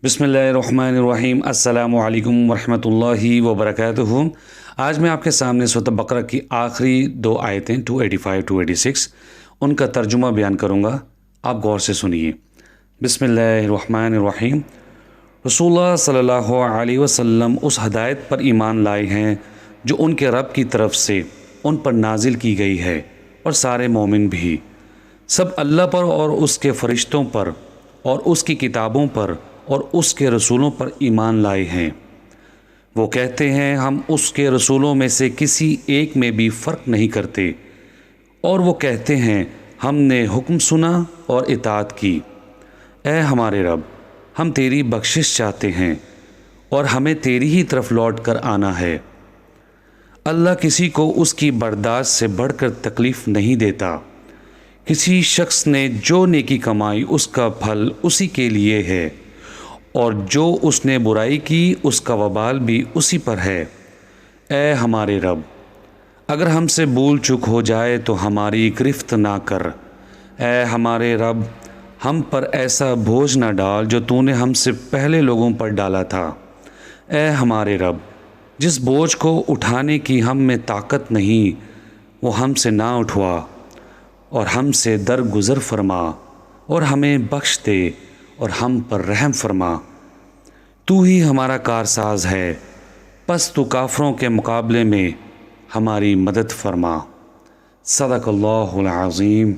بسم اللہ الرحمن الرحیم۔ السلام علیکم ورحمۃ اللہ وبرکاتہ۔ آج میں آپ کے سامنے سورۃ بقرہ کی آخری دو آیتیں 285 286 ان کا ترجمہ بیان کروں گا، آپ غور سے سنیے۔ بسم اللہ الرحمن الرحیم۔ رسول اللہ صلی اللہ علیہ وسلم اس ہدایت پر ایمان لائے ہیں جو ان کے رب کی طرف سے ان پر نازل کی گئی ہے، اور سارے مومن بھی سب اللہ پر اور اس کے فرشتوں پر اور اس کی کتابوں پر اور اس کے رسولوں پر ایمان لائے ہیں۔ وہ کہتے ہیں ہم اس کے رسولوں میں سے کسی ایک میں بھی فرق نہیں کرتے، اور وہ کہتے ہیں ہم نے حکم سنا اور اطاعت کی۔ اے ہمارے رب، ہم تیری بخشش چاہتے ہیں اور ہمیں تیری ہی طرف لوٹ کر آنا ہے۔ اللہ کسی کو اس کی برداشت سے بڑھ کر تکلیف نہیں دیتا۔ کسی شخص نے جو نیکی کمائی اس کا پھل اسی کے لیے ہے، اور جو اس نے برائی کی اس کا وبال بھی اسی پر ہے۔ اے ہمارے رب، اگر ہم سے بھول چک ہو جائے تو ہماری گرفت نہ کر۔ اے ہمارے رب، ہم پر ایسا بوجھ نہ ڈال جو تو نے ہم سے پہلے لوگوں پر ڈالا تھا۔ اے ہمارے رب، جس بوجھ کو اٹھانے کی ہم میں طاقت نہیں وہ ہم سے نہ اٹھوا، اور ہم سے درگزر فرما اور ہمیں بخش دے اور ہم پر رحم فرما۔ تو ہی ہمارا کارساز ہے، پس تو کافروں کے مقابلے میں ہماری مدد فرما۔ صدق اللہ العظیم۔